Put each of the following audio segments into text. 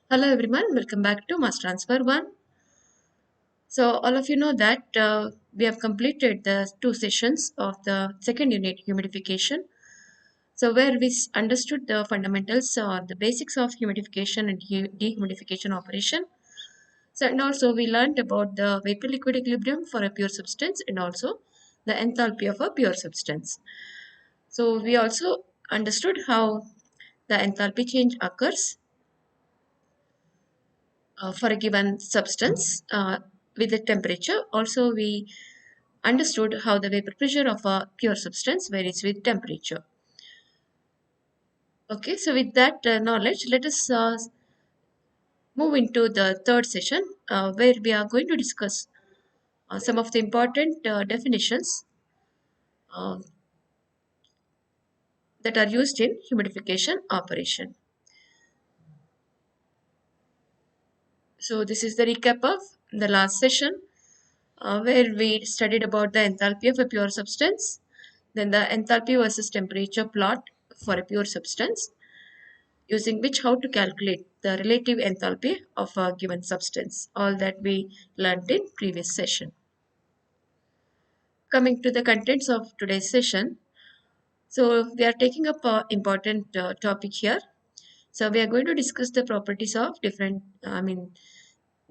Hello everyone, welcome back to Mass Transfer 1. So all of you know that we have completed the two sessions of the second unit humidification. So where we understood the fundamentals or the basics of humidification and dehumidification operation. So and also we learned about the vapor liquid equilibrium for a pure substance and also the enthalpy of a pure substance. So we also understood how the enthalpy change occurs for a given substance with the temperature. Also, we understood how the vapor pressure of a pure substance varies with temperature. Okay, so with that knowledge, let us move into the third session where we are going to discuss some of the important definitions uh, that are used in humidification operation. So this is the recap of the last session where we studied about the enthalpy of a pure substance, then the enthalpy versus temperature plot for a pure substance, using which how to calculate the relative enthalpy of a given substance. All that we learned in previous session. Coming to the contents of today's session, so we are taking up an important topic here. So we are going to discuss the properties of different,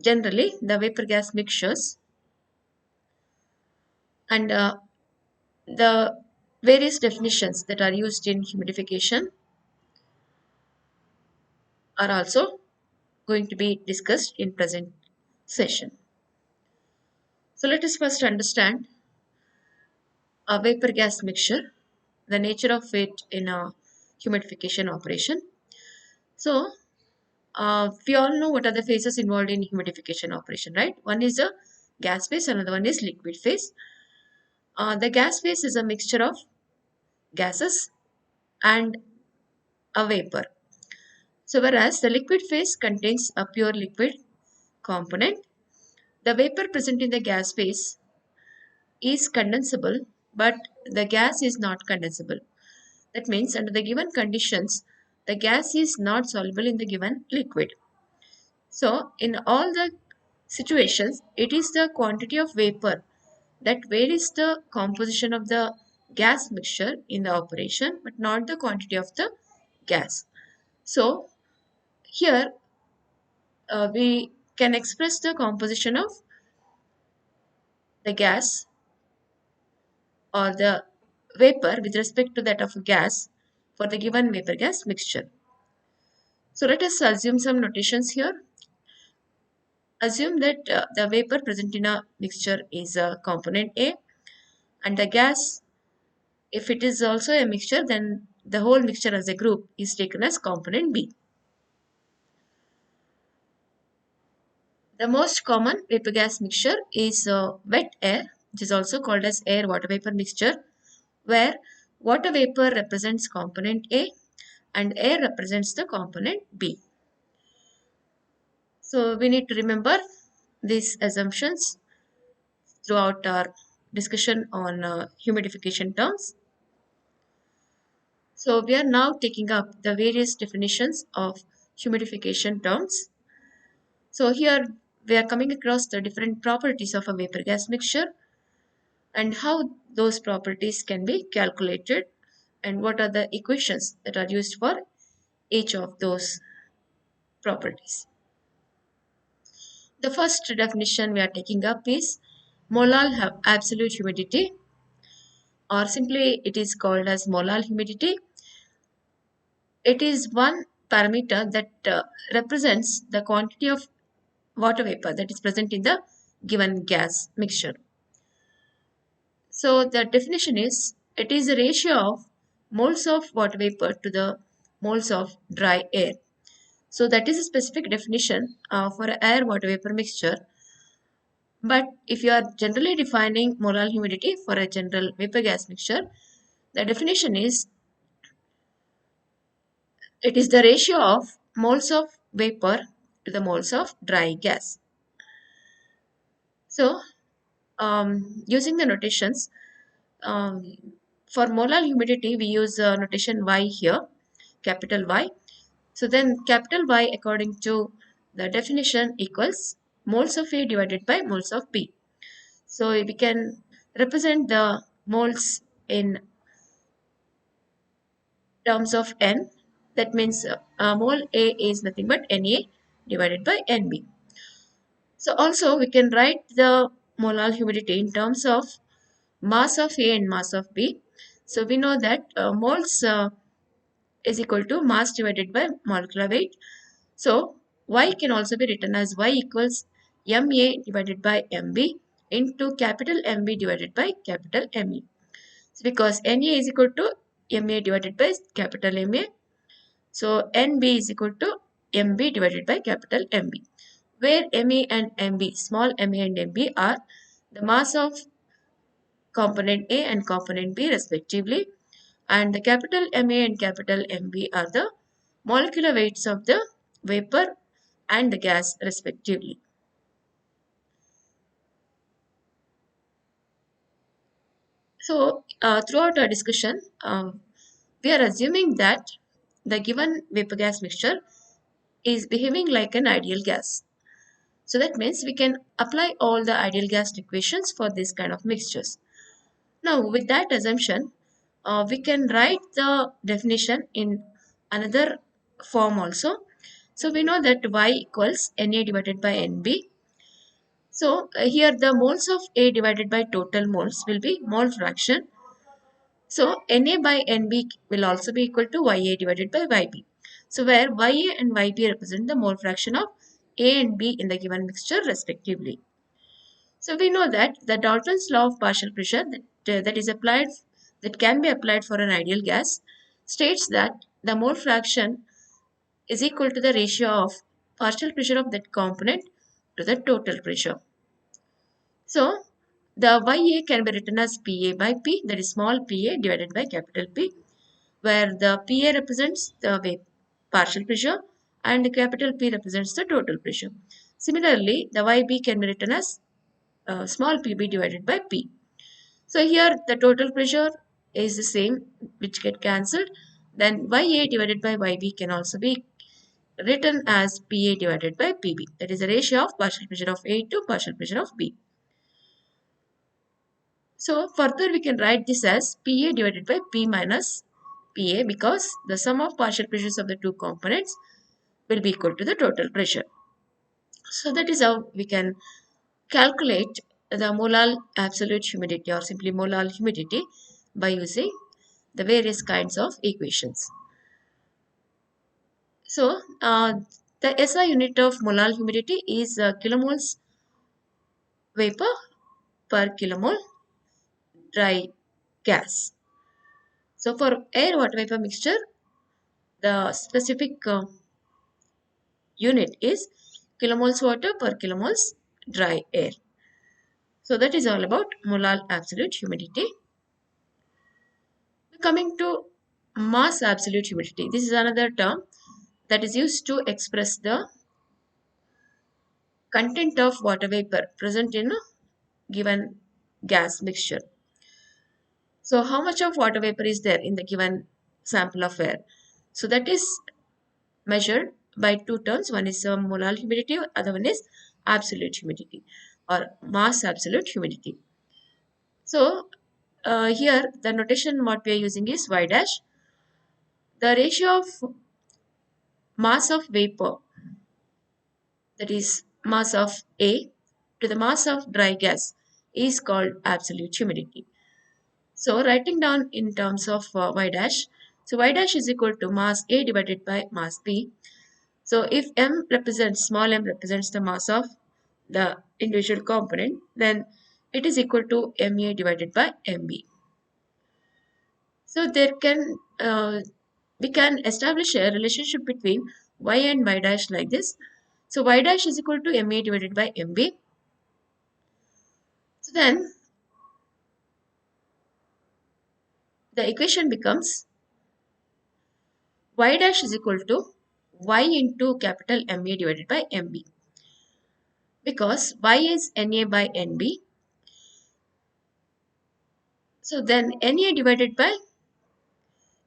generally the vapor gas mixtures and the various definitions that are used in humidification are also going to be discussed in present session. So let us first understand a vapor gas mixture, the nature of it in a humidification operation. So we all know what are the phases involved in humidification operation, right? One is a gas phase, another one is liquid phase. The gas phase is a mixture of gases and a vapor. So whereas the liquid phase contains a pure liquid component, the vapor present in the gas phase is condensable, but the gas is not condensable. That means under the given conditions, the gas is not soluble in the given liquid. So in all the situations, it is the quantity of vapor that varies the composition of the gas mixture in the operation, but not the quantity of the gas. So here we can express the composition of the gas or the vapor with respect to that of a gas for the given vapor gas mixture. So let us assume some notations here. Assume that the vapor present in a mixture is a component A and the gas, if it is also a mixture, then the whole mixture as a group is taken as component B. The most common vapor gas mixture is wet air, which is also called as air water vapor mixture, where water vapor represents component A and air represents the component B. So we need to remember these assumptions throughout our discussion on humidification terms. So we are now taking up the various definitions of humidification terms. So here we are coming across the different properties of a vapor gas mixture and how those properties can be calculated and what are the equations that are used for each of those properties. The first definition we are taking up is molar absolute humidity, or simply it is called as molar humidity. It is one parameter that represents the quantity of water vapor that is present in the given gas mixture. So the definition is it is the ratio of moles of water vapor to the moles of dry air. So that is a specific definition for air water vapor mixture. But if you are generally defining molar humidity for a general vapor gas mixture, the definition is it is the ratio of moles of vapor to the moles of dry gas. So using the notations, um, for molar humidity we use notation Y here, capital Y. So then capital Y according to the definition equals moles of A divided by moles of B. So we can represent the moles in terms of N. That means mole A is nothing but Na divided by Nb. So also we can write the molar humidity in terms of mass of A and mass of B. So we know that moles is equal to mass divided by molecular weight. So Y can also be written as Y equals Ma divided by Mb into capital MB divided by capital Me. Because Na is equal to Ma divided by capital Ma. So Nb is equal to Mb divided by capital MB. Where Ma and Mb, small ma and Mb are the mass of component A and component B respectively, and the capital Ma and capital Mb are the molecular weights of the vapor and the gas respectively. So throughout our discussion, we are assuming that the given vapor gas mixture is behaving like an ideal gas. So that means we can apply all the ideal gas equations for this kind of mixtures. Now with that assumption, we can write the definition in another form also. So we know that Y equals Na divided by Nb. So here the moles of A divided by total moles will be mole fraction. So Na by Nb will also be equal to Ya divided by Yb. So where Ya and Yb represent the mole fraction of A and B in the given mixture respectively. So we know that the Dalton's law of partial pressure that is applied that can be applied for an ideal gas states that the mole fraction is equal to the ratio of partial pressure of that component to the total pressure. So the Ya can be written as Pa by P, that is small pa divided by capital P, where the Pa represents the partial pressure and the capital P represents the total pressure. Similarly, the Yb can be written as small pb divided by P. So here the total pressure is the same, which get cancelled. Then Ya divided by Yb can also be written as Pa divided by Pb. That is the ratio of partial pressure of A to partial pressure of B. So further we can write this as Pa divided by P minus Pa, because the sum of partial pressures of the two components will be equal to the total pressure. So that is how we can calculate the molar absolute humidity or simply molar humidity by using the various kinds of equations. So the SI unit of molar humidity is kilomoles vapor per kilomole dry gas. So for air water vapor mixture, the specific unit is kilomoles water per kilomoles dry air. So that is all about molar absolute humidity. Coming to mass absolute humidity, this is another term that is used to express the content of water vapor present in a given gas mixture. So how much of water vapor is there in the given sample of air? So that is measured by two terms. One is molar humidity, other one is absolute humidity or mass absolute humidity. So here the notation what we are using is Y dash. The ratio of mass of vapor, that is mass of A to the mass of dry gas, is called absolute humidity. So writing down in terms of Y dash, so Y dash is equal to mass A divided by mass B. So if small m represents the mass of the individual component, then it is equal to Ma divided by Mb. So we can establish a relationship between Y and Y dash like this. So Y dash is equal to Ma divided by Mb. So then the equation becomes Y dash is equal to Y into capital Ma divided by Mb. Because Y is Na by Nb. So then Na divided by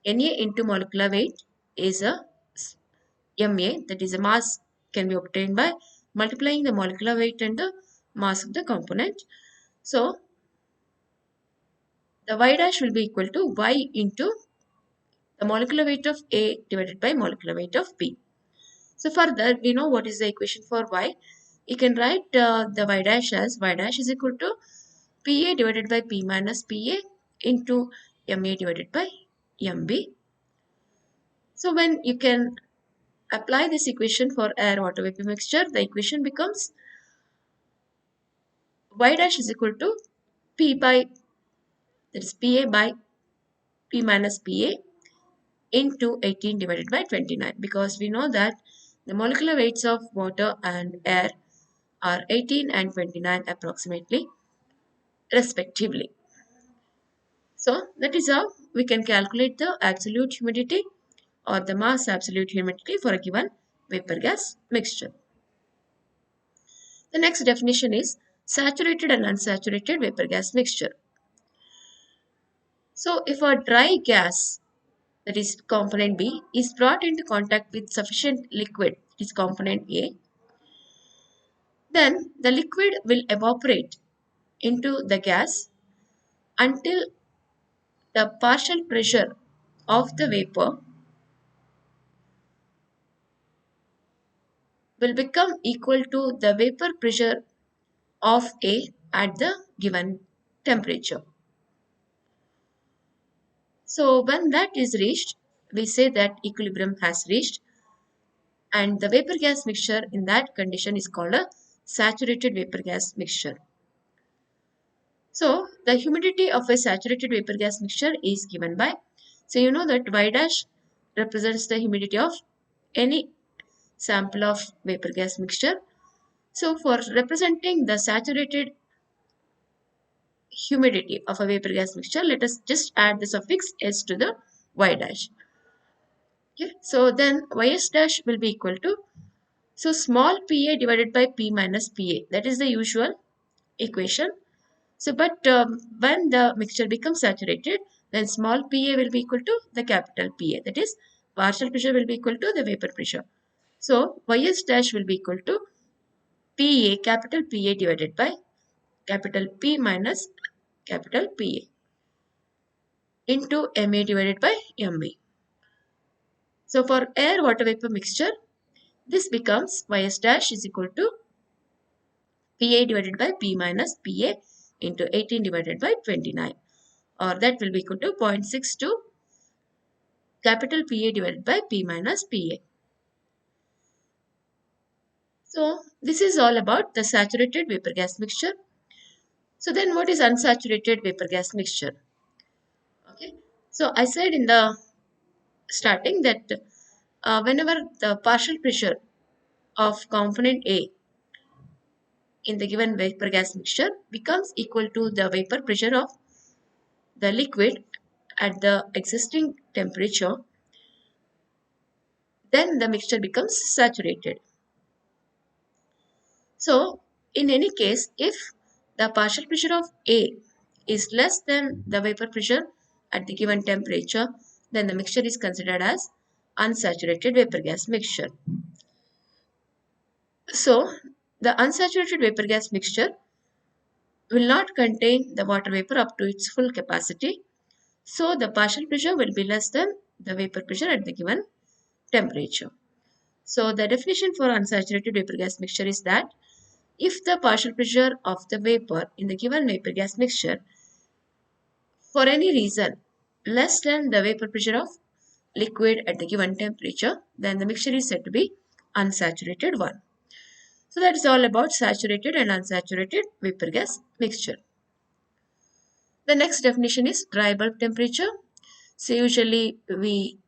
Na into molecular weight is a Ma, that is a mass can be obtained by multiplying the molecular weight and the mass of the component. So the y dash will be equal to y into the molecular weight of A divided by molecular weight of B. So further, we know what is the equation for y. You can write the y dash as y dash is equal to Pa divided by P minus Pa into Ma divided by Mb. So when you can apply this equation for air water vapor mixture, the equation becomes y dash is equal to P by, that is Pa by P minus Pa into 18 divided by 29, because we know that the molecular weights of water and air are 18 and 29 approximately respectively. So that is how we can calculate the absolute humidity or the mass absolute humidity for a given vapor gas mixture. The next definition is saturated and unsaturated vapor gas mixture. So if a dry gas, that is component B, is brought into contact with sufficient liquid, that is component A, then the liquid will evaporate into the gas until the partial pressure of the vapor will become equal to the vapor pressure of A at the given temperature. So when that is reached, we say that equilibrium has reached, and the vapor gas mixture in that condition is called a saturated vapor gas mixture. So the humidity of a saturated vapor gas mixture is given by, so you know that Y dash represents the humidity of any sample of vapor gas mixture. So for representing the saturated humidity of a vapor gas mixture, let us just add the suffix s to the Y dash. Okay, so then Ys dash will be equal to, so small Pa divided by P minus Pa, that is the usual equation. So but when the mixture becomes saturated, then small Pa will be equal to the capital Pa, that is partial pressure will be equal to the vapor pressure. So Ys dash will be equal to Pa, capital Pa divided by capital P minus capital Pa into Ma divided by Mb. So for air water vapor mixture, this becomes Ys dash is equal to Pa divided by P minus Pa into 18 divided by 29, or that will be equal to 0.62 capital Pa divided by P minus Pa. So this is all about the saturated vapor gas mixture. So then what is unsaturated vapor gas mixture? Okay. So I said in the starting that whenever the partial pressure of component A in the given vapor gas mixture becomes equal to the vapor pressure of the liquid at the existing temperature, then the mixture becomes saturated. So in any case, if the partial pressure of A is less than the vapor pressure at the given temperature, then the mixture is considered as unsaturated vapor gas mixture. So the unsaturated vapor gas mixture will not contain the water vapor up to its full capacity. So the partial pressure will be less than the vapor pressure at the given temperature. So the definition for unsaturated vapor gas mixture is that if the partial pressure of the vapor in the given vapor gas mixture for any reason less than the vapor pressure of liquid at the given temperature, then the mixture is said to be unsaturated one. So that is all about saturated and unsaturated vapor gas mixture. The next definition is dry bulb temperature. So usually we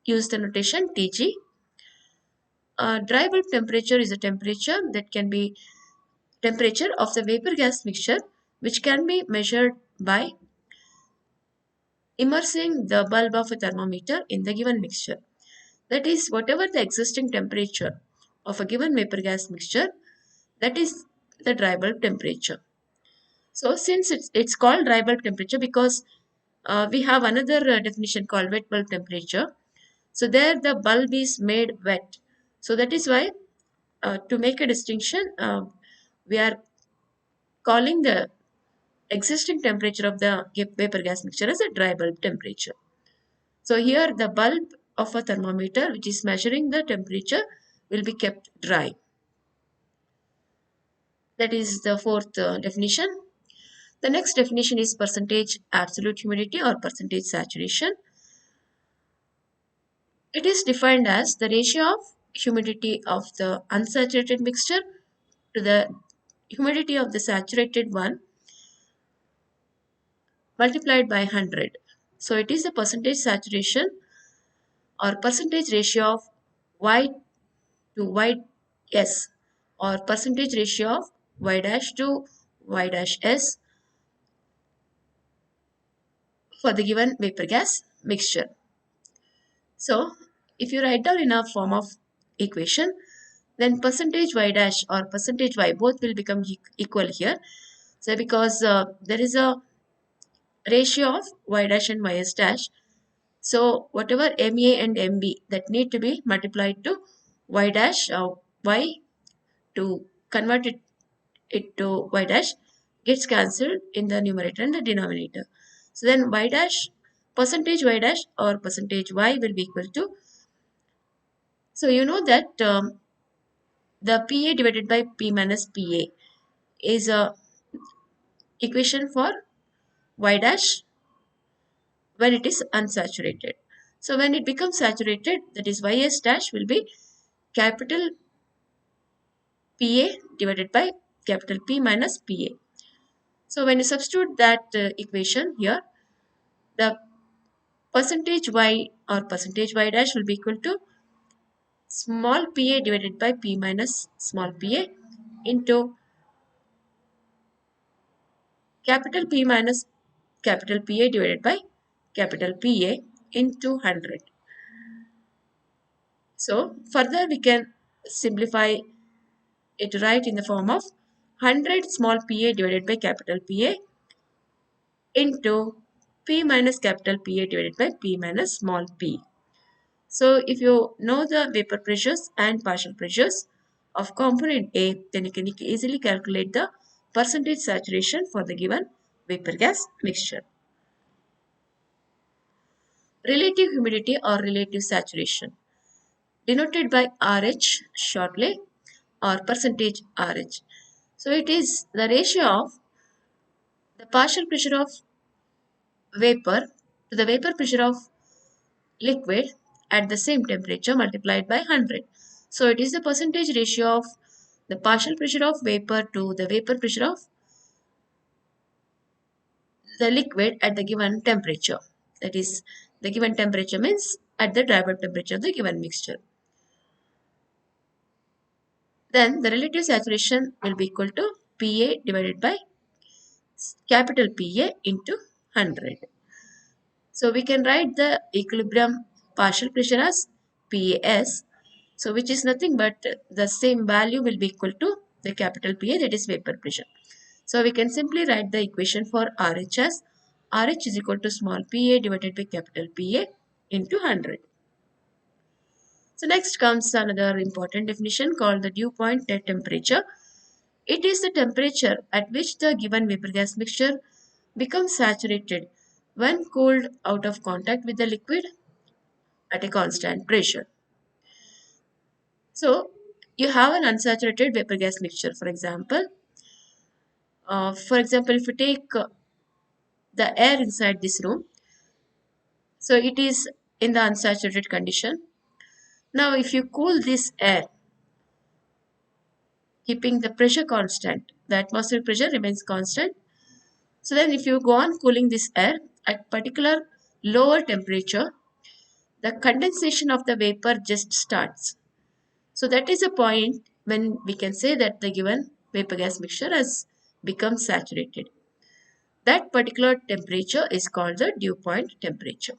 use the notation Tg. Dry bulb temperature is a temperature that can be temperature of the vapor gas mixture, which can be measured by immersing the bulb of a thermometer in the given mixture. That is, whatever the existing temperature of a given vapor gas mixture, that is the dry bulb temperature. So since it's called dry bulb temperature because we have another definition called wet bulb temperature. So there the bulb is made wet. So that is why to make a distinction, we are calling the existing temperature of the vapor gas mixture as a dry bulb temperature. So here the bulb of a thermometer which is measuring the temperature will be kept dry. That is the fourth definition. The next definition is percentage absolute humidity or percentage saturation. It is defined as the ratio of humidity of the unsaturated mixture to the humidity of the saturated one multiplied by 100. So it is the percentage saturation or percentage ratio of Y to YS or percentage ratio of Y dash to Y dash S for the given vapor gas mixture. So if you write down in a form of equation, then percentage Y dash or percentage Y both will become equal here. So because there is a ratio of Y dash and YS dash, so whatever MA and MB that need to be multiplied to Y dash Y to convert it to Y dash gets cancelled in the numerator and the denominator. So then Y dash percentage Y dash or percentage Y will be equal to, so you know that the PA divided by P minus PA is a equation for Y dash when it is unsaturated. So when it becomes saturated, that is YS dash will be capital PA divided by capital P minus PA. So when you substitute that equation here, the percentage Y or percentage Y dash will be equal to small pa divided by P minus small pa into capital P minus capital PA divided by capital PA into 100. So further we can simplify it right in the form of 100 small pa divided by capital PA into P minus capital PA divided by P minus small p. So if you know the vapor pressures and partial pressures of component A, then you can easily calculate the percentage saturation for the given vapor gas mixture. Relative humidity or relative saturation, denoted by RH shortly or percentage RH. So it is the ratio of the partial pressure of vapor to the vapor pressure of liquid at the same temperature multiplied by 100. So it is the percentage ratio of the partial pressure of vapor to the vapor pressure of the liquid at the given temperature. That is, the given temperature means at the dry bulb temperature of the given mixture. Then the relative saturation will be equal to Pa divided by capital Pa into 100. So we can write the equilibrium partial pressure as PAS. So which is nothing but the same value will be equal to the capital PA, that is vapor pressure. So we can simply write the equation for RH as RH is equal to small pa divided by capital PA into 100. So next comes another important definition called the dew point temperature. It is the temperature at which the given vapor gas mixture becomes saturated when cooled out of contact with the liquid at a constant pressure. So you have an unsaturated vapor gas mixture, for example. If you take the air inside this room, so it is in the unsaturated condition. Now, if you cool this air, keeping the pressure constant, the atmospheric pressure remains constant. So then if you go on cooling this air at particular lower temperature, the condensation of the vapor just starts. So that is a point when we can say that the given vapor gas mixture has become saturated. That particular temperature is called the dew point temperature.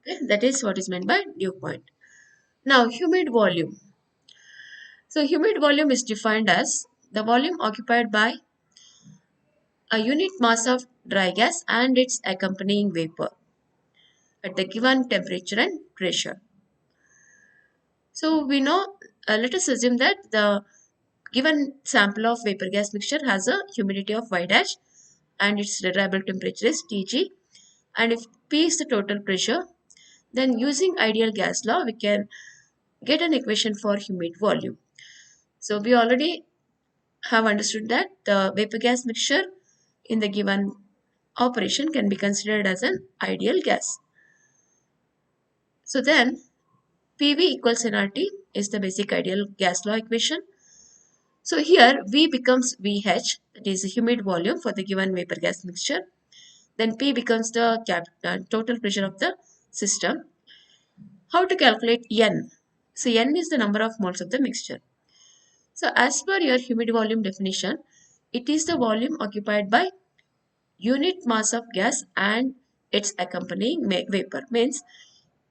Okay, that is what is meant by dew point. Now, humid volume. So, humid volume is defined as the volume occupied by a unit mass of dry gas and its accompanying vapor at the given temperature and pressure. So, we know let us assume that the given sample of vapor gas mixture has a humidity of Y dash and its reliable temperature is Tg, and if P is the total pressure, then using ideal gas law we can get an equation for humid volume. So we already have understood that the vapor gas mixture in the given operation can be considered as an ideal gas. So then PV equals nRT is the basic ideal gas law equation. So here V becomes VH, that is the humid volume for the given vapor gas mixture. Then P becomes the total pressure of the system. How to calculate N? So N is the number of moles of the mixture. So as per your humid volume definition, it is the volume occupied by unit mass of gas and its accompanying vapor. Means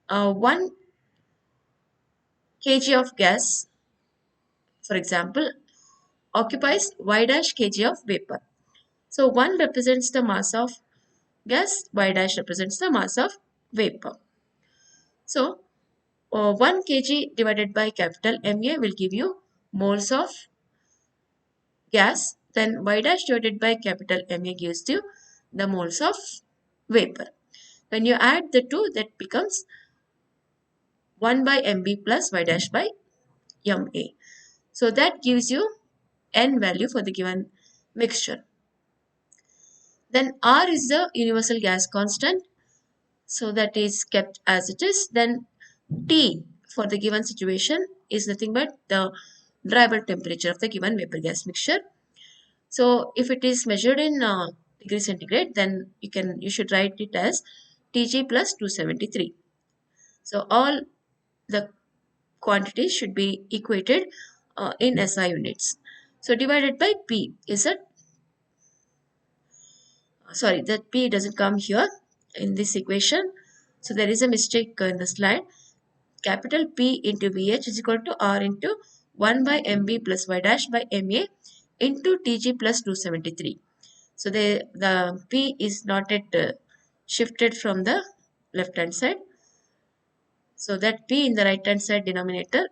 1 kg of gas, for example, occupies y dash kg of vapor. So 1 represents the mass of gas, y dash represents the mass of vapor. So 1 kg divided by capital MA will give you moles of gas, then y dash divided by capital MA gives you the moles of vapor. When you add the two, that becomes 1 by MB plus y dash by MA. So that gives you N value for the given mixture. Then R is the universal gas constant, so that is kept as it is. Then T for the given situation is nothing but the reliable temperature of the given vapor gas mixture. So if it is measured in degree centigrade, then you should write it as Tg plus 273. So all the quantities should be equated in SI units. So divided by P is a sorry, that P doesn't come here in this equation. So there is a mistake in the slide. Capital P into VH is equal to R into 1 by MB plus Y dash by MA into TG plus 273. So the P is not yet shifted from the left hand side. So that P in the right hand side denominator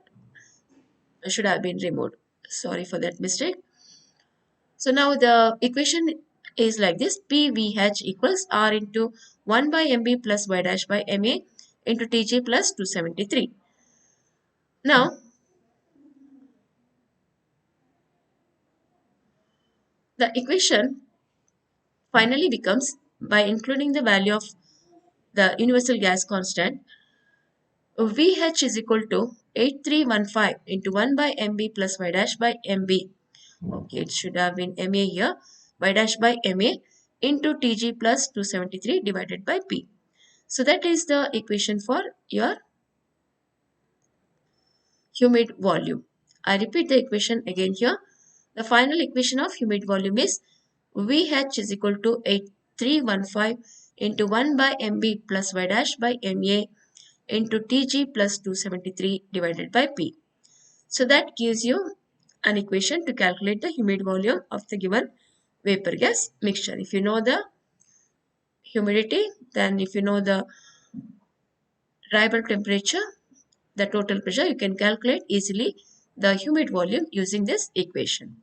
should have been removed. Sorry for that mistake. So now the equation is like this: PVH equals R into 1 by MB plus Y dash by MA into TG plus 273. Now the equation finally becomes, by including the value of the universal gas constant, VH is equal to 8315 into 1 by MB plus Y dash by MB. Okay, it should have been MA here. Y dash by MA into TG plus 273 divided by P. So that is the equation for your humid volume. I repeat the equation again here. The final equation of humid volume is VH is equal to 8315 into 1 by MB plus Y dash by MA into TG plus 273 divided by P. So that gives you an equation to calculate the humid volume of the given vapor gas mixture. If you know the humidity, then if you know the reliable temperature, the total pressure, you can calculate easily the humid volume using this equation.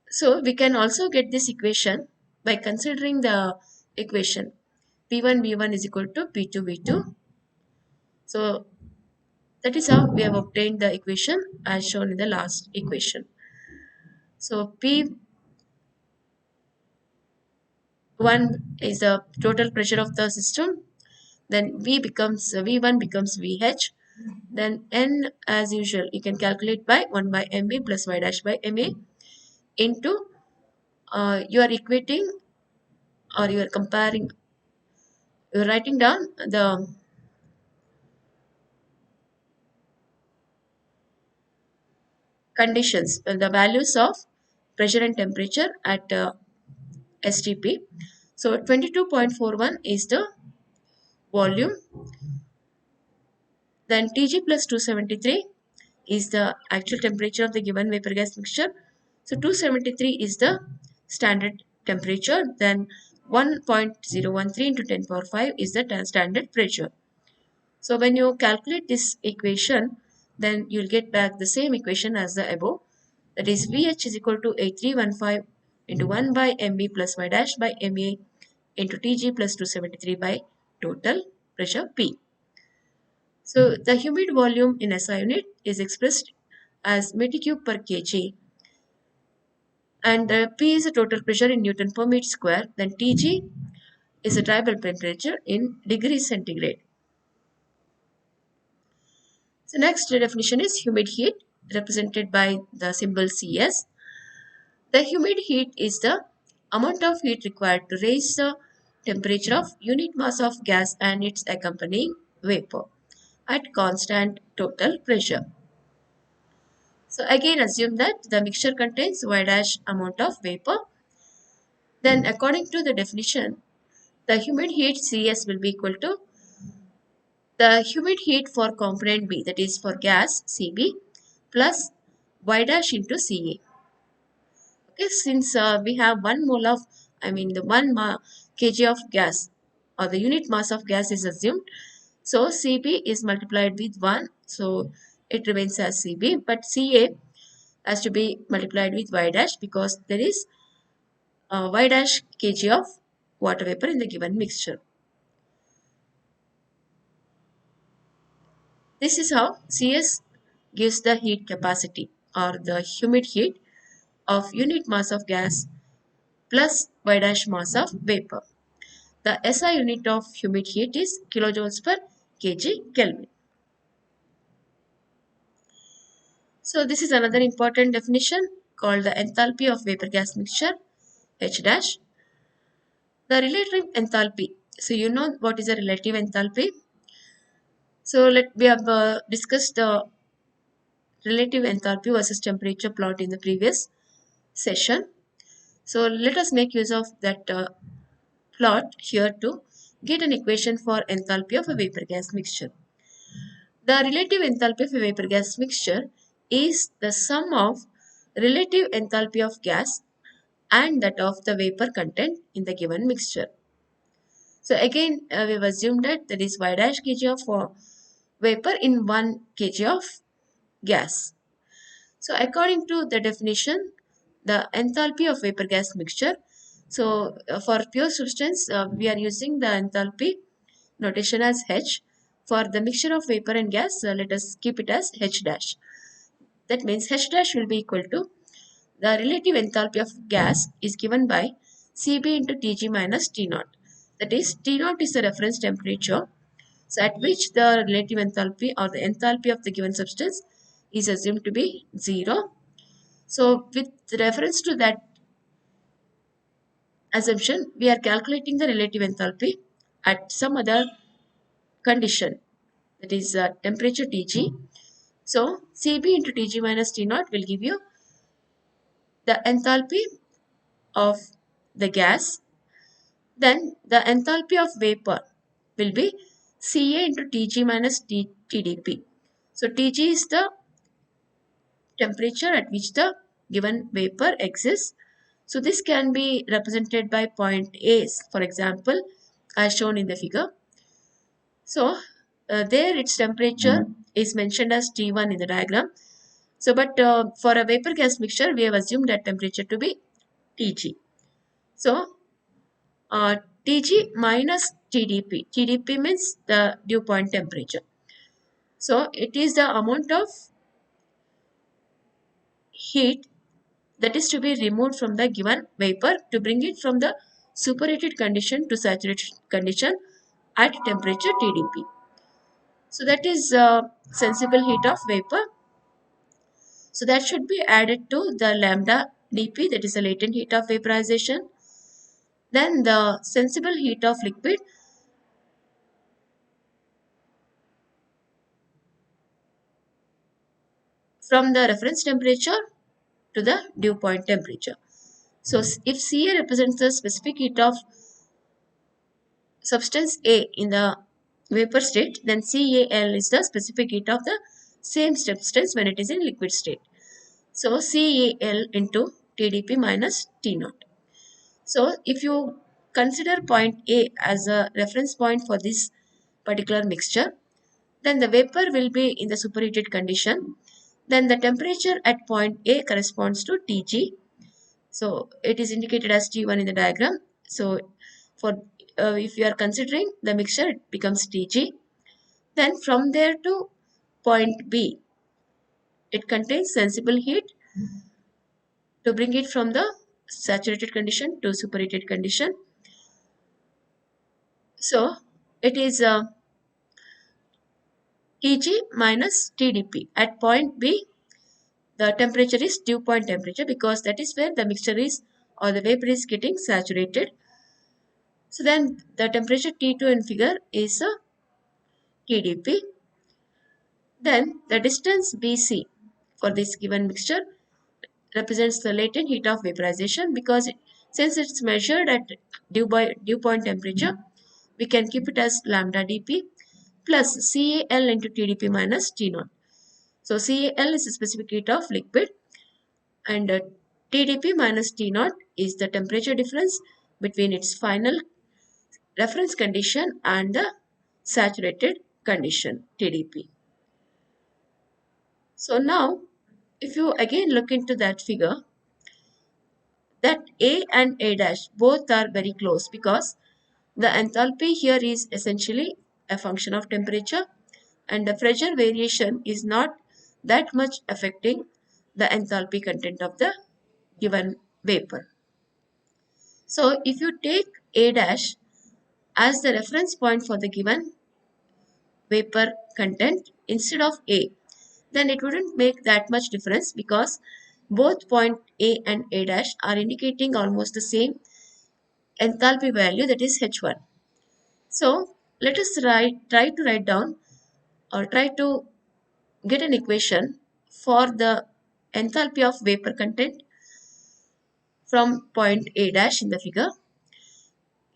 So we can also get this equation by considering the equation P1 V1 is equal to P2 V2. So that is how we have obtained the equation as shown in the last equation. So P1 is the total pressure of the system. Then V1 becomes VH. Then N, as usual, you can calculate by 1 by MB plus Y dash by MA into you are equating, or you are comparing, you are writing down the conditions, the values of pressure and temperature at STP. So 22.41 is the volume. Then Tg plus 273 is the actual temperature of the given vapor gas mixture. So 273 is the standard temperature. Then 1.013 into 10 power 5 is the standard pressure. So when you calculate this equation, then you'll get back the same equation as the above. That is VH is equal to 8315 into 1 by MB plus Y dash by MA into TG plus 273 by total pressure P. So the humid volume in SI unit is expressed as meter cube per kg, and P is the total pressure in Newton per meter square. Then TG is a dry bulb temperature in degrees centigrade. So next definition is humid heat, represented by the symbol CS. The humid heat is the amount of heat required to raise the temperature of unit mass of gas and its accompanying vapor at constant total pressure. So again assume that the mixture contains Y dash amount of vapor. Then according to the definition, the humid heat CS will be equal to the humid heat for component B, that is for gas CB, plus Y dash into CA. Okay, since we have 1 mole of, the 1 kg of gas, or the unit mass of gas is assumed. So CB is multiplied with 1, so it remains as CB, but CA has to be multiplied with Y dash because there is Y dash kg of water vapor in the given mixture. This is how CS gives the heat capacity or the humid heat of unit mass of gas plus Y dash mass of vapor. The SI unit of humid heat is kilojoules per kg Kelvin. So this is another important definition called the enthalpy of vapor gas mixture, H dash. The relative enthalpy. So you know what is a relative enthalpy. So we have discussed the relative enthalpy versus temperature plot in the previous session. So let us make use of that plot here to get an equation for enthalpy of a vapor gas mixture. The relative enthalpy of a vapor gas mixture is the sum of relative enthalpy of gas and that of the vapor content in the given mixture. So again, we've assumed that there is Y dash kg of vapor in 1 kg of gas. So according to the definition, the enthalpy of vapor gas mixture. So for pure substance, we are using the enthalpy notation as H. For the mixture of vapor and gas, let us keep it as H dash. That means H dash will be equal to the relative enthalpy of gas is given by Cb into Tg minus T naught. That is, T naught is the reference temperature, so at which the relative enthalpy or the enthalpy of the given substance is assumed to be 0. So with reference to that assumption, we are calculating the relative enthalpy at some other condition, that is temperature Tg. So Cb into Tg minus T naught will give you the enthalpy of the gas. Then the enthalpy of vapor will be Ca into Tg minus Tdp. So Tg is the temperature at which the given vapor exists. So this can be represented by point A, for example, as shown in the figure. So there its temperature is mentioned as T1 in the diagram. So but for a vapor gas mixture, we have assumed that temperature to be Tg. So Tg minus Tdp. Tdp means the dew point temperature. So it is the amount of heat that is to be removed from the given vapor to bring it from the superheated condition to saturated condition at temperature Tdp. So that is sensible heat of vapor. So that should be added to the lambda dp, that is the latent heat of vaporization. Then the sensible heat of liquid from the reference temperature to the dew point temperature. So if Ca represents the specific heat of substance A in the vapor state, then Cal is the specific heat of the same substance when it is in liquid state. So Cal into Tdp minus T naught. So if you consider point A as a reference point for this particular mixture, Then the vapor will be in the superheated condition. Then the temperature at point A corresponds to Tg. So it is indicated as T1 in the diagram. So for if you are considering the mixture, it becomes Tg. Then from there to point B, it contains sensible heat to bring it from the saturated condition to superheated condition. So it is Tg minus Tdp. At point B, the temperature is dew point temperature because that is where the mixture is or the vapor is getting saturated. So then the temperature T2 in figure is Tdp. Then the distance BC for this given mixture represents the latent heat of vaporization because since it's measured at dew point temperature, we can keep it as lambda dp plus CAL into TDP minus T naught. So CAL is the specific heat of liquid and TDP minus T naught is the temperature difference between its final reference condition and the saturated condition TDP. So now if you again look into that figure, that A and A dash both are very close because the enthalpy here is essentially a function of temperature and the pressure variation is not that much affecting the enthalpy content of the given vapor. So if you take A dash as the reference point for the given vapor content instead of A, then it wouldn't make that much difference because both point A and A dash are indicating almost the same enthalpy value, that is H1. So let us try to write down or try to get an equation for the enthalpy of vapor content from point A dash in the figure.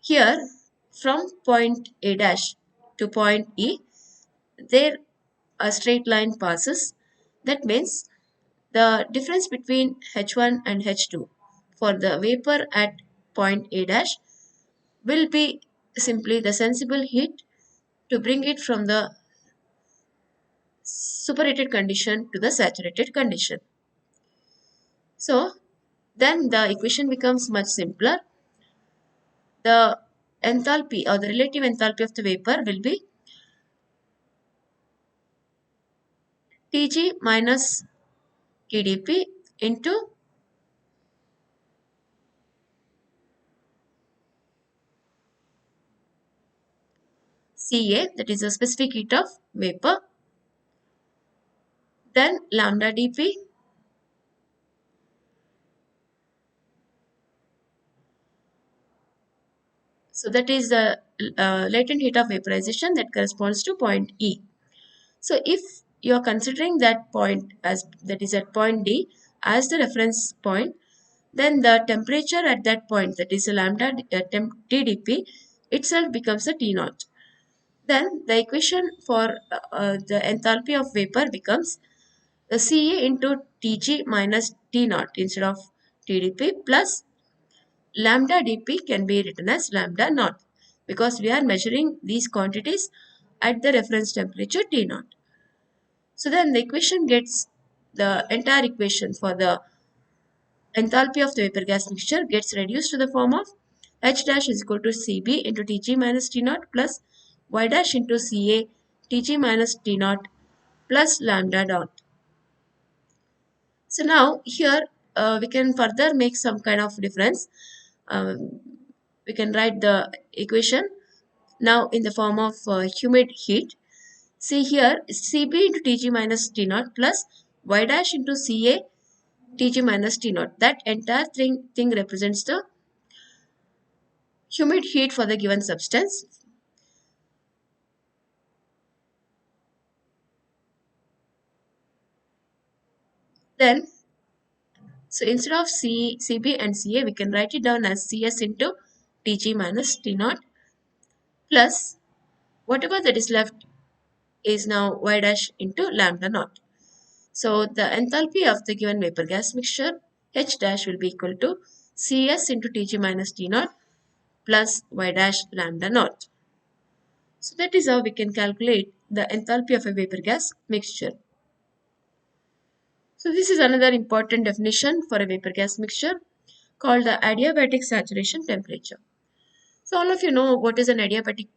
Here from point A dash to point E, there a straight line passes. That means the difference between H1 and H2 for the vapor at point A dash will be simply the sensible heat to bring it from the superheated condition to the saturated condition. So then the equation becomes much simpler. The enthalpy or the relative enthalpy of the vapor will be Tg minus Tdp into Ca, that is the specific heat of vapor, then lambda dp. So that is the latent heat of vaporization that corresponds to point E. So if you are considering that point as that is at point D as the reference point, then the temperature at that point, that is a lambda TDP, itself becomes a T naught. Then the equation for the enthalpy of vapor becomes the Ca into Tg minus T naught instead of TDP plus lambda dp can be written as lambda naught because we are measuring these quantities at the reference temperature T naught. So then the equation gets the entire equation for the enthalpy of the vapor gas mixture gets reduced to the form of H dash is equal to Cb into Tg minus T naught plus Y dash into Ca Tg minus T naught plus lambda dot. So now here we can further make some kind of difference. Um, we can write the equation now in the form of humid heat. See here Cb into Tg minus T naught plus Y dash into Ca Tg minus T naught. That entire thing represents the humid heat for the given substance. Then, so instead of Cb and Ca, we can write it down as Cs into Tg minus T naught plus whatever that is left is now Y dash into lambda naught. So the enthalpy of the given vapor gas mixture H dash will be equal to Cs into Tg minus T naught plus Y dash lambda naught. So that is how we can calculate the enthalpy of a vapor gas mixture. So this is another important definition for a vapor gas mixture called the adiabatic saturation temperature. So all of you know what is an adiabatic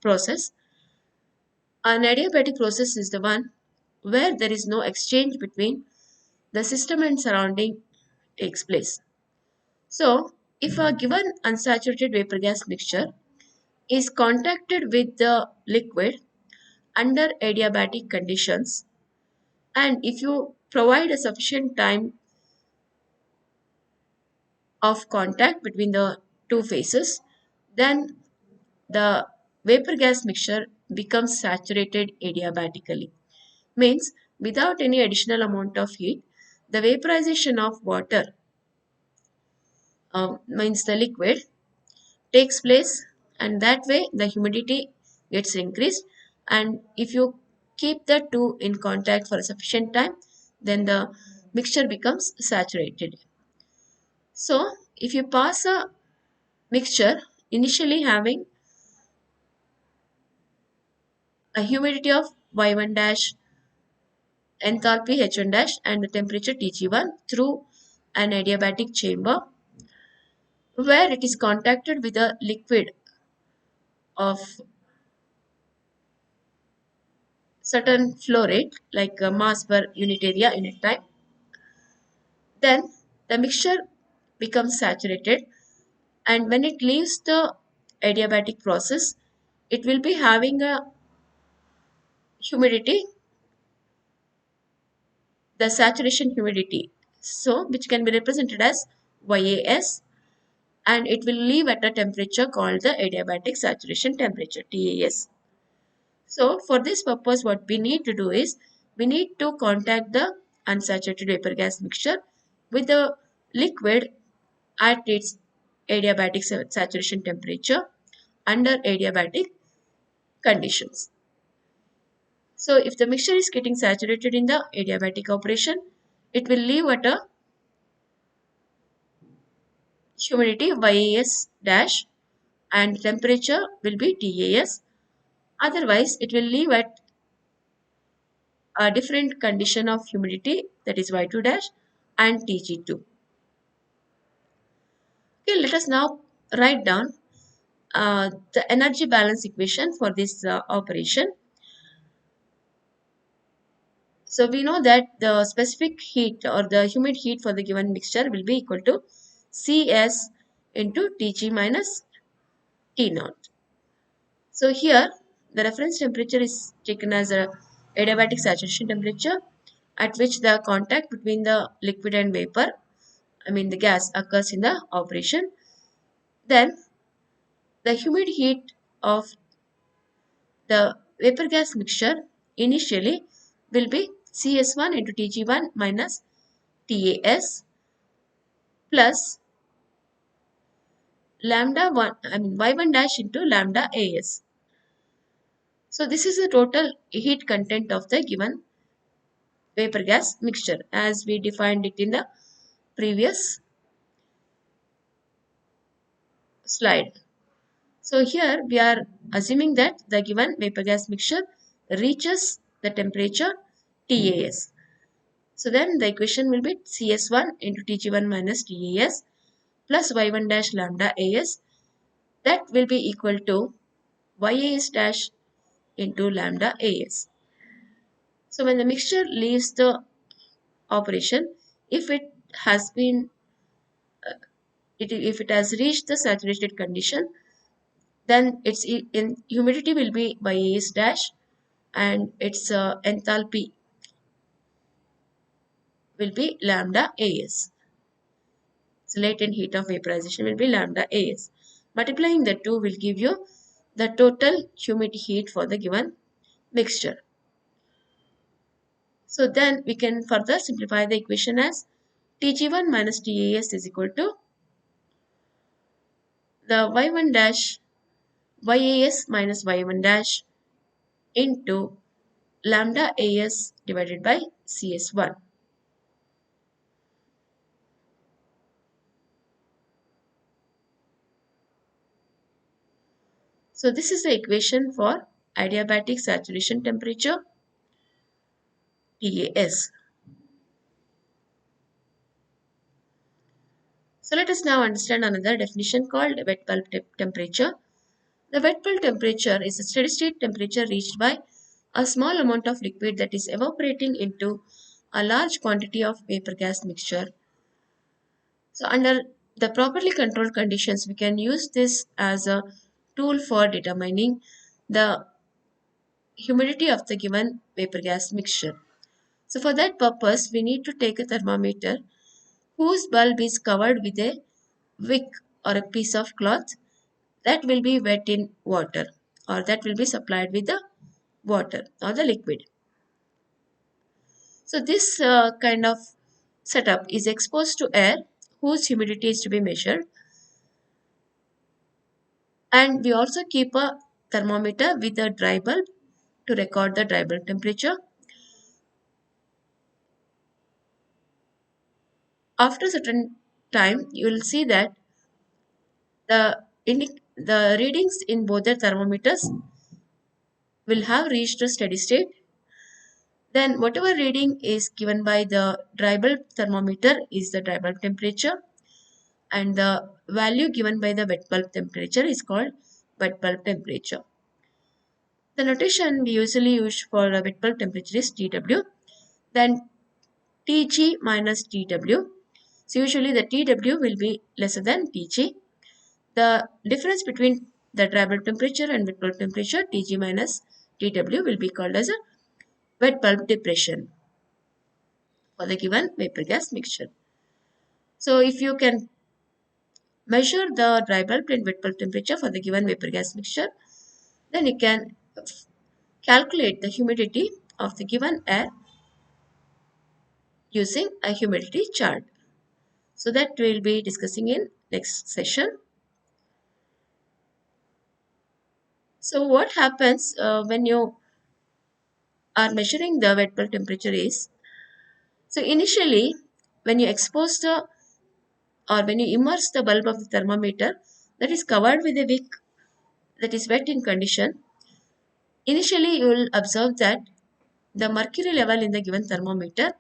process. An adiabatic process is the one where there is no exchange between the system and surrounding takes place. So if a given unsaturated vapor gas mixture is contacted with the liquid under adiabatic conditions, and if you provide a sufficient time of contact between the two phases, then the vapor gas mixture becomes saturated adiabatically. Means without any additional amount of heat, the vaporization of water means the liquid takes place, and that way the humidity gets increased, and if you keep the two in contact for a sufficient time, then the mixture becomes saturated. So if you pass a mixture initially having a humidity of y1 dash, enthalpy h1 dash, and the temperature tg1 through an adiabatic chamber where it is contacted with a liquid of certain flow rate like mass per unit area unit time, then the mixture becomes saturated, and when it leaves the adiabatic process, it will be having a humidity, the saturation humidity, so which can be represented as YAS, and it will leave at a temperature called the adiabatic saturation temperature TAS. So for this purpose, what we need to do is we need to contact the unsaturated vapor gas mixture with the liquid at its adiabatic saturation temperature under adiabatic conditions. So if the mixture is getting saturated in the adiabatic operation, it will leave at a humidity YAS dash and temperature will be TAS. Otherwise, it will leave at a different condition of humidity, that is Y2 dash and Tg2. Okay, let us now write down the energy balance equation for this operation. So we know that the specific heat or the humid heat for the given mixture will be equal to Cs into Tg minus T naught. So here the reference temperature is taken as a adiabatic saturation temperature at which the contact between the liquid and vapor, I mean the gas, occurs in the operation. Then the humid heat of the vapor gas mixture initially will be Cs1 into Tg1 minus TAS plus lambda 1, I mean y1 dash into lambda AS. So this is the total heat content of the given vapor gas mixture as we defined it in the previous slide. So here we are assuming that the given vapor gas mixture reaches the temperature TAS. So then the equation will be Cs1 into Tg1 minus TAS plus y1 dash lambda AS, that will be equal to YAS dash into lambda AS. So when the mixture leaves the operation, if it has been if it has reached the saturated condition, then its in humidity will be by AS dash and its enthalpy will be lambda AS. So latent heat of vaporization will be lambda AS. Multiplying the two will give you the total humid heat for the given mixture. So then we can further simplify the equation as Tg1 minus TAS is equal to the y1 dash YAS minus y1 dash into lambda AS divided by CS1. So this is the equation for adiabatic saturation temperature, TAS. So let us now understand another definition called wet bulb temperature. The wet bulb temperature is a steady state temperature reached by a small amount of liquid that is evaporating into a large quantity of vapor gas mixture. So under the properly controlled conditions, we can use this as a tool for determining the humidity of the given vapor gas mixture. So for that purpose, we need to take a thermometer whose bulb is covered with a wick or a piece of cloth that will be wet in water, or that will be supplied with the water or the liquid. So this kind of setup is exposed to air whose humidity is to be measured, and we also keep a thermometer with a dry bulb to record the dry bulb temperature. After a certain time, you will see that the readings in both the thermometers will have reached a steady state. Then whatever reading is given by the dry bulb thermometer is the dry bulb temperature, and the value given by the wet bulb temperature is called wet bulb temperature. The notation we usually use for a wet bulb temperature is TW, then TG minus TW. So usually the TW will be lesser than TG. The difference between the dry bulb temperature and wet bulb temperature, TG minus TW, will be called as a wet bulb depression for the given vapor gas mixture. So if you can measure the dry bulb and wet bulb temperature for the given vapor gas mixture, then you can calculate the humidity of the given air using a humidity chart. So that we'll be discussing in next session. So what happens when you are measuring the wet bulb temperature is, so initially when you expose the or when you immerse the bulb of the thermometer that is covered with a wick that is wet in condition, initially you will observe that the mercury level in the given thermometer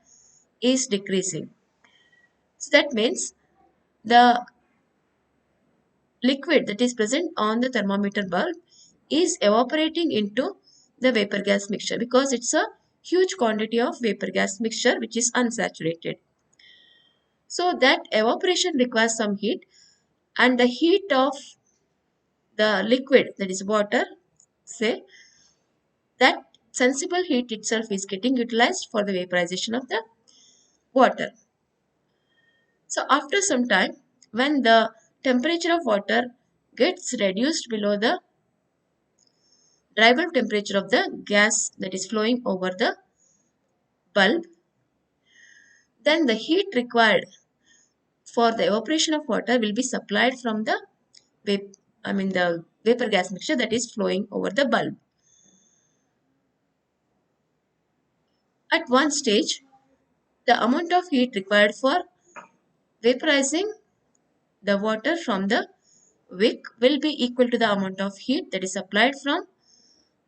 is decreasing. So that means the liquid that is present on the thermometer bulb is evaporating into the vapor gas mixture because it's a huge quantity of vapor gas mixture which is unsaturated. So that evaporation requires some heat, and the heat of the liquid, that is water, say, that sensible heat itself is getting utilized for the vaporization of the water. So after some time, when the temperature of water gets reduced below the dry bulb temperature of the gas that is flowing over the bulb, then the heat required for the evaporation of water will be supplied from the the vapor gas mixture that is flowing over the bulb. At one stage, the amount of heat required for vaporizing the water from the wick will be equal to the amount of heat that is applied from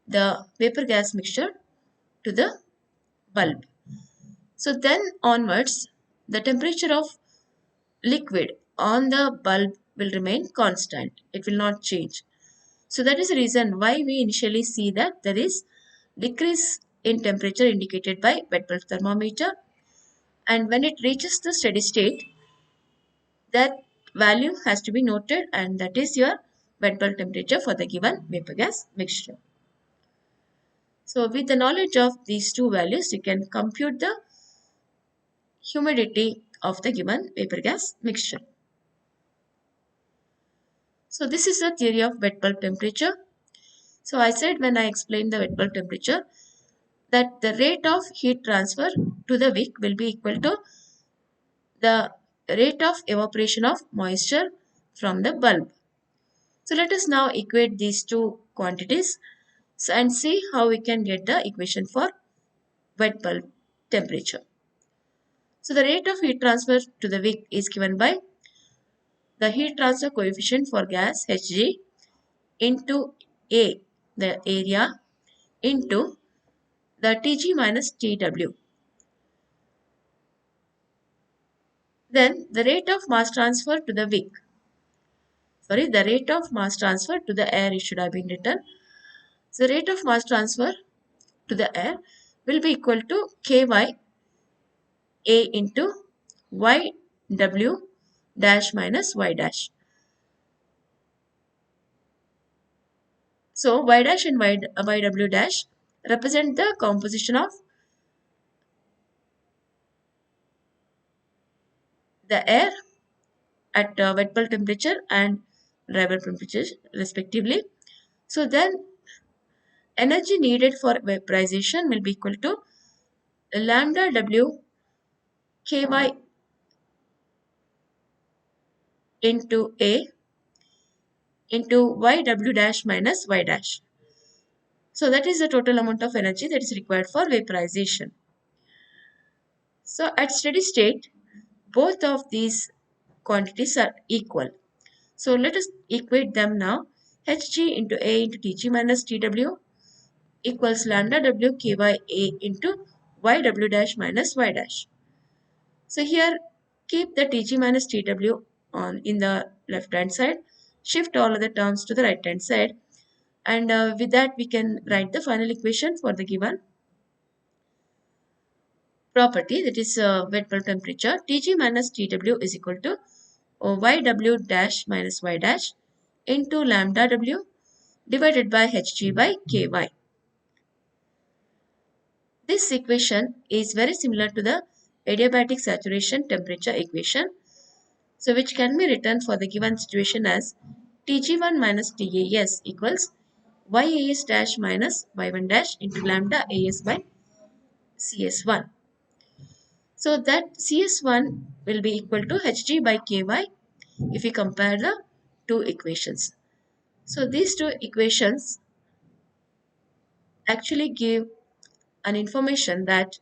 the vapor gas mixture to the bulb. So then onwards, the temperature of liquid on the bulb will remain constant. It will not change. So that is the reason why we initially see that there is decrease in temperature indicated by wet bulb thermometer, and when it reaches the steady state, that value has to be noted, and that is your wet bulb temperature for the given vapor gas mixture. So with the knowledge of these two values, you can compute the humidity of the given vapor gas mixture. So this is the theory of wet bulb temperature. So I said when I explained the wet bulb temperature that the rate of heat transfer to the wick will be equal to the rate of evaporation of moisture from the bulb. So let us now equate these two quantities and see how we can get the equation for wet bulb temperature. So the rate of heat transfer to the wick is given by the heat transfer coefficient for gas Hg into A, the area, into the Tg minus Tw. Then the rate of mass transfer to the wick. The rate of mass transfer to the air should have been written. So the rate of mass transfer to the air will be equal to Ky A into Yw dash minus Y dash. So Y dash and Yw dash represent the composition of the air at wet bulb temperature and dry bulb temperature respectively. So then energy needed for vaporization will be equal to lambda W Ky into A into Yw dash minus Y dash. So that is the total amount of energy that is required for vaporization. So at steady state, both of these quantities are equal. So let us equate them now. Hg into A into Tg minus Tw equals lambda W Ky A into Yw dash minus Y dash. So here keep the Tg minus Tw on in the left hand side, shift all other terms to the right hand side, and with that we can write the final equation for the given property, that is wet bulb temperature. Tg minus Tw is equal to Yw dash minus Y dash into lambda W divided by Hg by Ky. This equation is very similar to the adiabatic saturation temperature equation, so which can be written for the given situation as Tg1 minus Tas equals Yas dash minus Y1 dash into lambda As by Cs1. So that Cs1 will be equal to Hg by Ky if we compare the two equations. So these two equations actually give an information that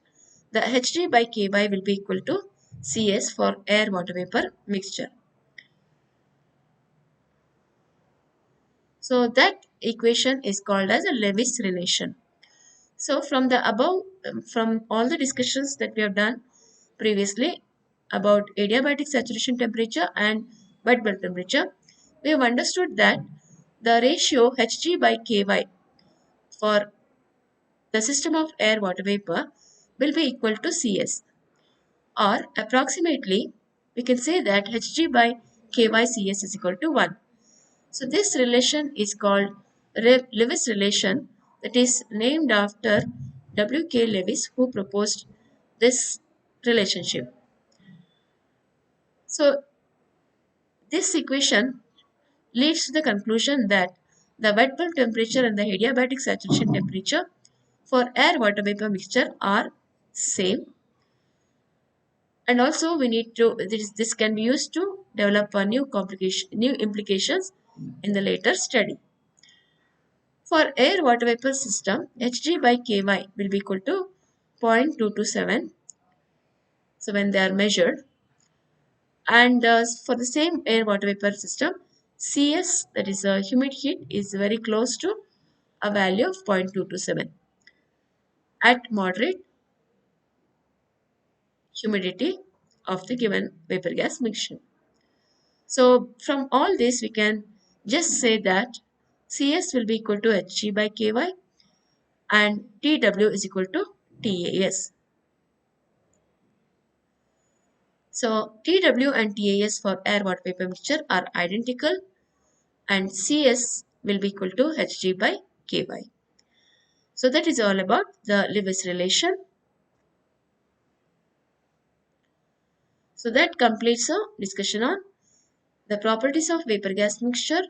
the Hg by Ky will be equal to Cs for air water vapor mixture. So that equation is called as a Lewis relation. So from the above, from all the discussions that we have done previously about adiabatic saturation temperature and wet bulb temperature, we have understood that the ratio Hg by Ky for the system of air water vapor will be equal to Cs, or approximately we can say that Hg by Ky/Cs is equal to 1. So this relation is called Lewis relation, that is named after W.K. Lewis, who proposed this relationship. So this equation leads to the conclusion that the wet bulb temperature and the adiabatic saturation temperature for air water vapor mixture are same, and also we need to this can be used to develop a new implications in the later study. For air water vapor system, Hg by Ky will be equal to 0.227, so when they are measured, and for the same air water vapor system, Cs, that is humid heat, is very close to a value of 0.227 at moderate humidity of the given vapor gas mixture. So from all this we can just say that Cs will be equal to Hg by Ky and Tw is equal to Tas. So Tw and Tas for air water vapor mixture are identical, and Cs will be equal to Hg by Ky. So that is all about the Lewis relation. So that completes our discussion on the properties of vapor gas mixture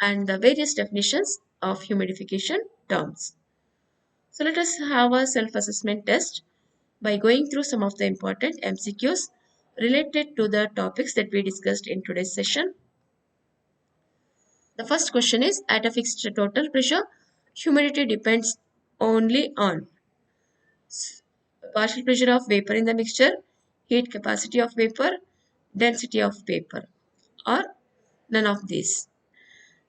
and the various definitions of humidification terms. So let us have a self-assessment test by going through some of the important MCQs related to the topics that we discussed in today's session. The first question is, at a fixed total pressure, humidity depends only on partial pressure of vapor in the mixture, heat capacity of vapor, density of vapor, or none of these.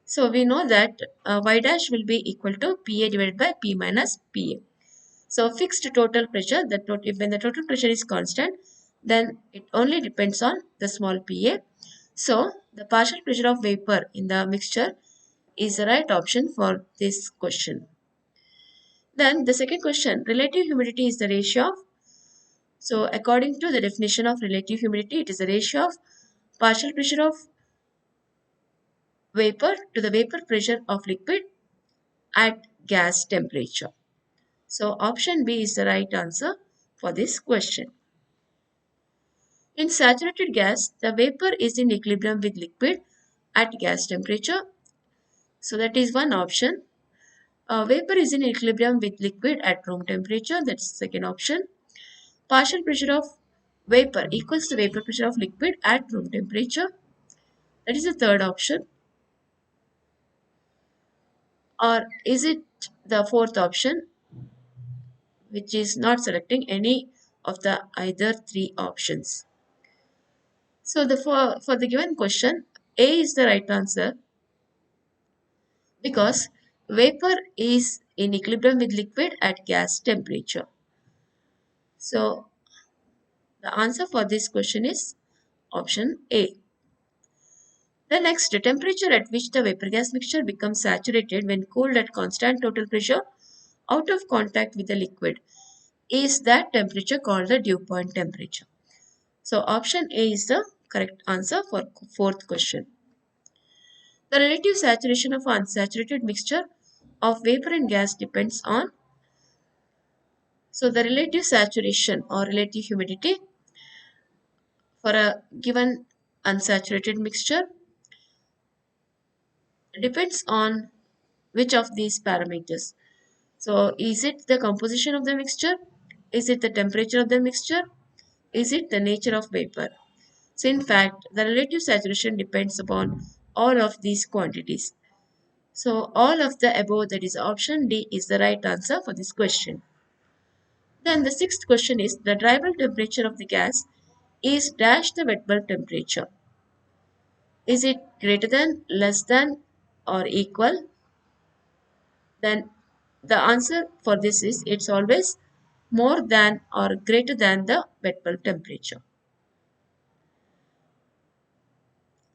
So we know that y dash will be equal to Pa divided by P minus Pa. So fixed total pressure, when the total pressure is constant, then it only depends on the small Pa. So the partial pressure of vapor in the mixture is the right option for this question. Then the second question, relative humidity is the ratio of, so according to the definition of relative humidity, it is the ratio of partial pressure of vapor to the vapor pressure of liquid at gas temperature. So option B is the right answer for this question. In saturated gas, the vapor is in equilibrium with liquid at gas temperature. So that is one option. Vapor is in equilibrium with liquid at room temperature. That's the second option. Partial pressure of vapor equals the vapor pressure of liquid at room temperature. That is the third option. Or is it the fourth option, which is not selecting any of the either three options? So for the given question, A is the right answer because vapor is in equilibrium with liquid at gas temperature. So the answer for this question is option A. The next, temperature at which the vapor gas mixture becomes saturated when cooled at constant total pressure out of contact with the liquid is that temperature called the dew point temperature. So option A is the correct answer for fourth question. The relative saturation of an unsaturated mixture of vapor and gas depends on, so the relative saturation or relative humidity for a given unsaturated mixture depends on which of these parameters. So is it the composition of the mixture? Is it the temperature of the mixture? Is it the nature of vapor? So in fact, the relative saturation depends upon all of these quantities. So all of the above, that is option D, is the right answer for this question. Then the sixth question is the dry bulb temperature of the gas is dash the wet bulb temperature. Is it greater than, less than, or equal? Then the answer for this is it's always more than or greater than the wet bulb temperature.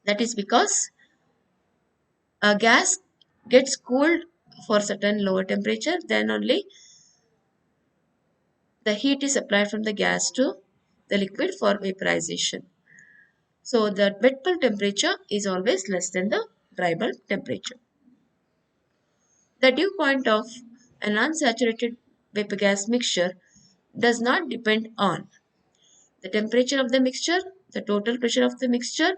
That is because a gas gets cooled for certain lower temperature, then only the heat is applied from the gas to the liquid for vaporization. So the wet bulb temperature is always less than the dry bulb temperature. The dew point of an unsaturated vapor gas mixture does not depend on the temperature of the mixture, the total pressure of the mixture,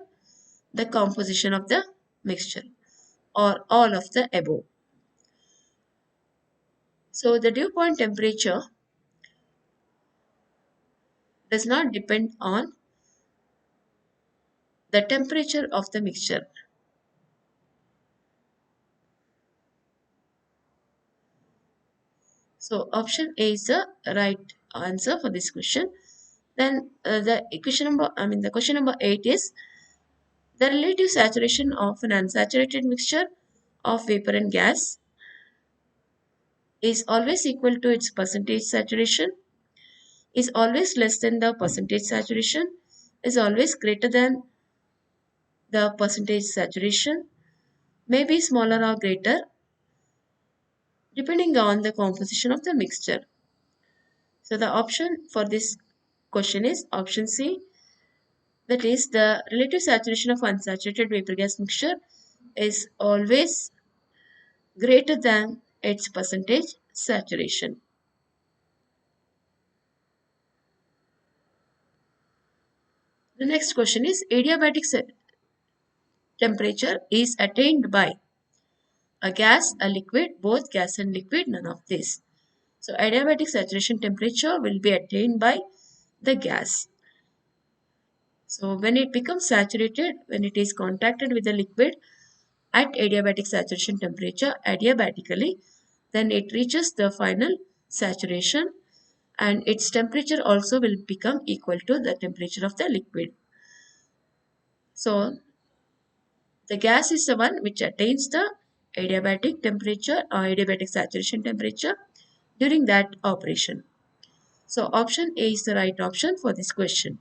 the composition of the mixture, or all of the above. So the dew point temperature does not depend on the temperature of the mixture. So option A is the right answer for this question. Then the question number 8 is the relative saturation of an unsaturated mixture of vapor and gas is always equal to its percentage saturation, is always less than the percentage saturation, is always greater than the percentage saturation, may be smaller or greater depending on the composition of the mixture. So the option for this question is option C, that is the relative saturation of unsaturated vapor gas mixture is always greater than its percentage saturation. The next question is adiabatic temperature is attained by a gas, a liquid, both gas and liquid, none of this. So adiabatic saturation temperature will be attained by the gas. So when it becomes saturated, when it is contacted with the liquid at adiabatic saturation temperature adiabatically, then it reaches the final saturation and its temperature also will become equal to the temperature of the liquid. So The gas is the one which attains the adiabatic temperature or adiabatic saturation temperature during that operation. So option A is the right option for this question.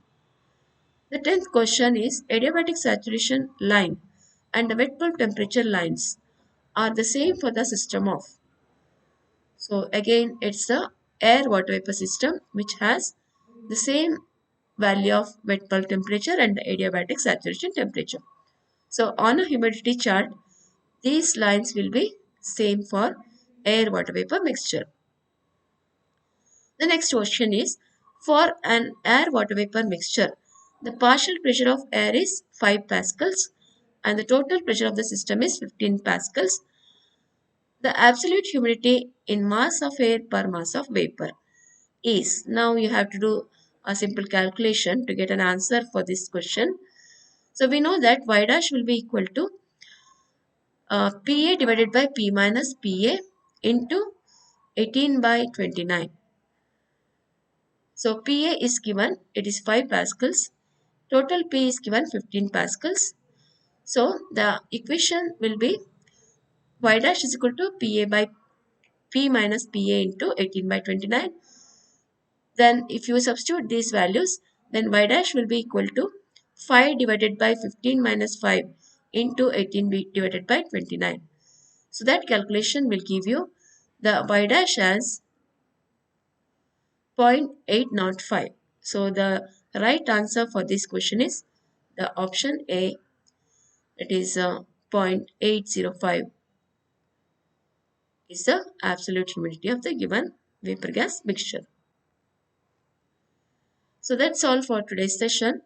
The 10th question is adiabatic saturation line and the wet bulb temperature lines are the same for the system of. So again it's the air water vapor system which has the same value of wet bulb temperature and the adiabatic saturation temperature. So on a humidity chart, these lines will be same for air water vapor mixture. The next question is for an air water vapor mixture, the partial pressure of air is 5 pascals and the total pressure of the system is 15 pascals. The absolute humidity in mass of air per mass of vapor is. Now you have to do a simple calculation to get an answer for this question. So we know that y dash will be equal to PA divided by P minus PA into 18 by 29. So PA is given, it is 5 pascals. Total P is given 15 pascals. So the equation will be y dash is equal to PA by P minus PA into 18 by 29. Then if you substitute these values, then y dash will be equal to 5 divided by 15 minus 5 into 18 divided by 29. So that calculation will give you the y dash as 0.805. So the right answer for this question is the option A, that is 0.805 is the absolute humidity of the given vapor gas mixture. So that's all for today's session.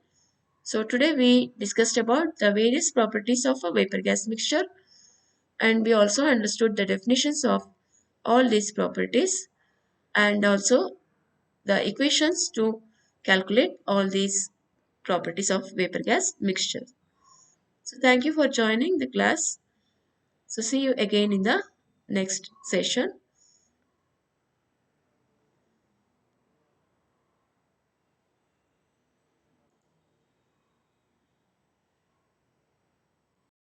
So today we discussed about the various properties of a vapor gas mixture and we also understood the definitions of all these properties and also the equations to calculate all these properties of vapor gas mixture. So thank you for joining the class. So see you again in the next session.